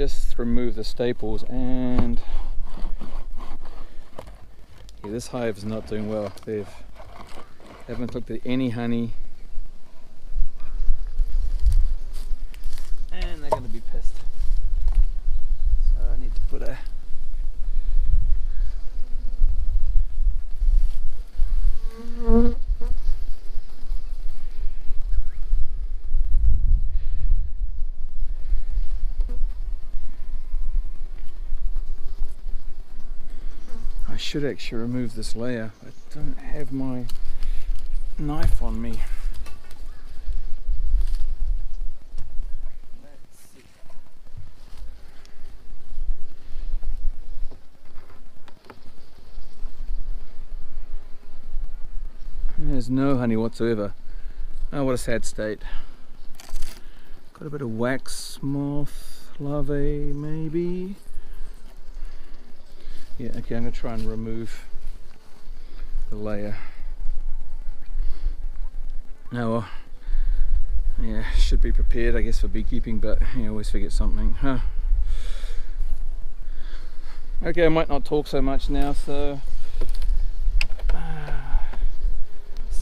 just remove the staples, and yeah, this hive is not doing well. They haven't looked at any honey, and they're going to be pissed. So I need to put a I should actually remove this layer. I don't have my knife on me. Let's see. There's no honey whatsoever. Oh, what a sad state. Got a bit of wax moth larvae, maybe. Yeah, okay, I'm going to try and remove the layer. Oh well, yeah, should be prepared I guess for beekeeping, but you always forget something, huh? Okay, I might not talk so much now, so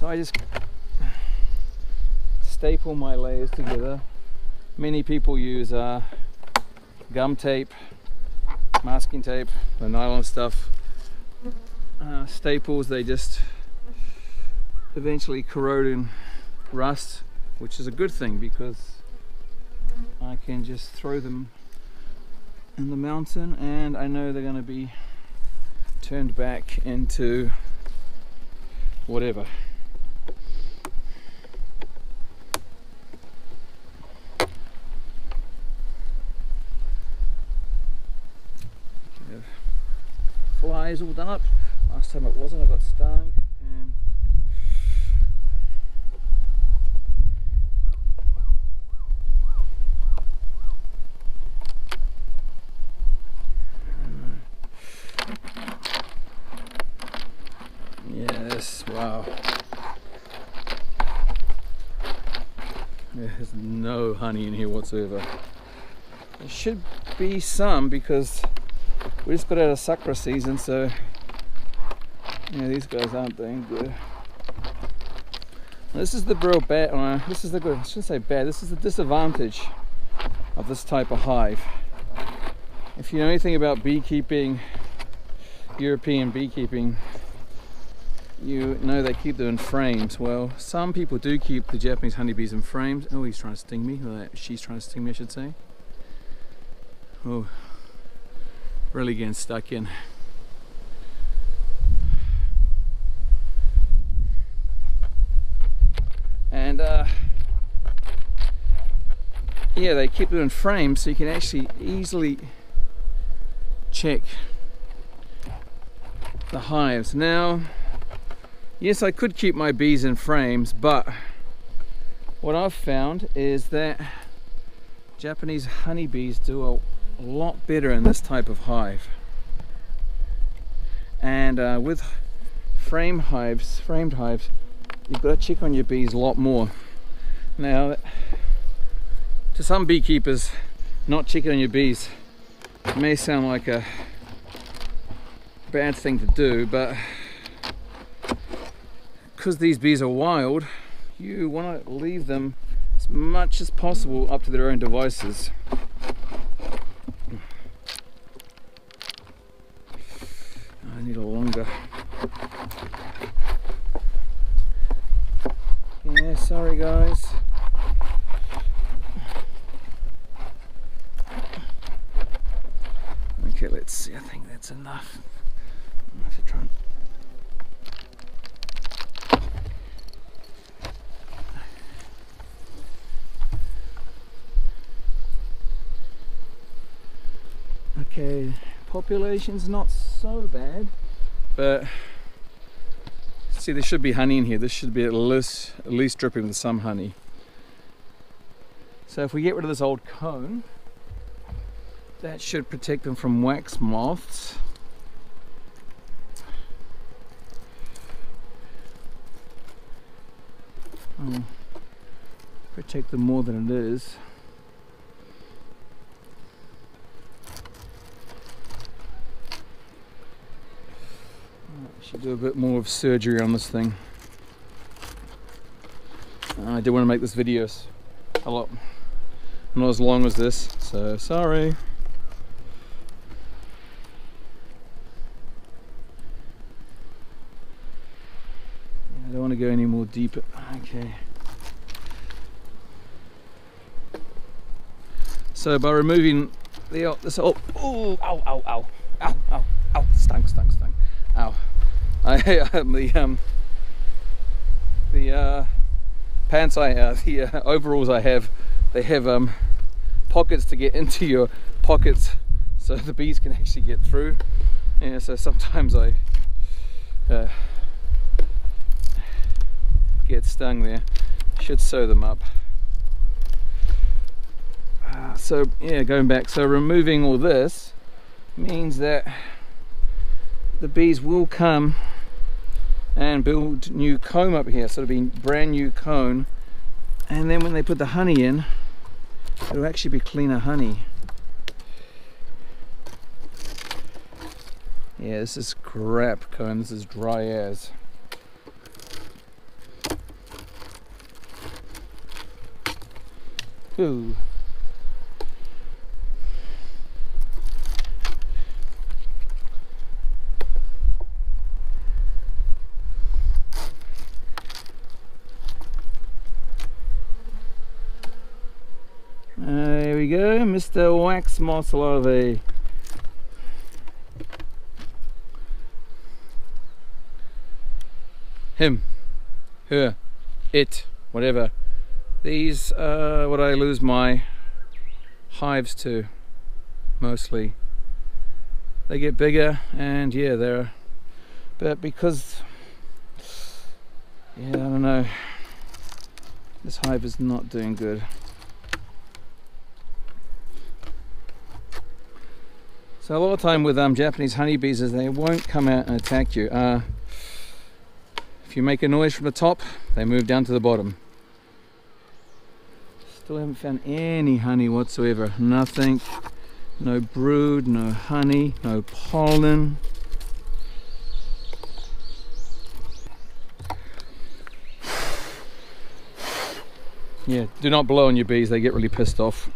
I just staple my layers together. Many people use gum tape, masking tape, the nylon stuff. Staples, they just eventually corrode and rust, which is a good thing because I can just throw them in the mountain and I know they're going to be turned back into whatever. Flies all done up. Last time it wasn't, I got stung. And yes, wow. There's no honey in here whatsoever. There should be some because we just got out of sakura season, so yeah, these guys aren't doing good. This is the real bad, this is the good, I shouldn't say bad, this is the disadvantage of this type of hive. If you know anything about beekeeping, European beekeeping, you know they keep them in frames. Well, some people do keep the Japanese honeybees in frames. Oh, he's trying to sting me, or she's trying to sting me I should say. Oh. Really getting stuck in. And yeah, they keep them in frames so you can actually easily check the hives. Now, yes, I could keep my bees in frames, but what I've found is that Japanese honeybees do a lot better in this type of hive, and with framed hives, you've got to check on your bees a lot more. Now, to some beekeepers, not checking on your bees may sound like a bad thing to do, but because these bees are wild, you want to leave them as much as possible up to their own devices. I need a longer. Yeah, sorry guys. Okay, let's see. I think that's enough. I have to try and... Okay, population's not so bad, but see, there should be honey in here. This should be at least dripping with some honey. So if we get rid of this old cone, that should protect them from wax moths. Protect them more than it is. Should do a bit more of surgery on this thing. I did want to make this video a lot not as long as this, so sorry. I don't want to go any more deeper. Okay. So by removing this, ow, ow, ow, ow, ow, ow, stung, ow. The pants the overalls I have, they have pockets to get into your pockets, so the bees can actually get through. Yeah, so sometimes I get stung there. Should sew them up. So yeah, going back, so removing all this means that the bees will come and build new comb up here, so it'll be brand new comb, and then when they put the honey in, it'll actually be cleaner honey. Yeah, this is crap comb, this is dry as. Ooh. There we go, Mr. Wax Moss Larvae. Him, her, it, whatever. These are what I lose my hives to, mostly. They get bigger, and yeah, they're, but because, yeah, I don't know, this hive is not doing good. So a lot of time with Japanese honeybees is they won't come out and attack you. If you make a noise from the top, they move down to the bottom. Still haven't found any honey whatsoever. Nothing. No brood, no honey, no pollen. Yeah, do not blow on your bees, they get really pissed off.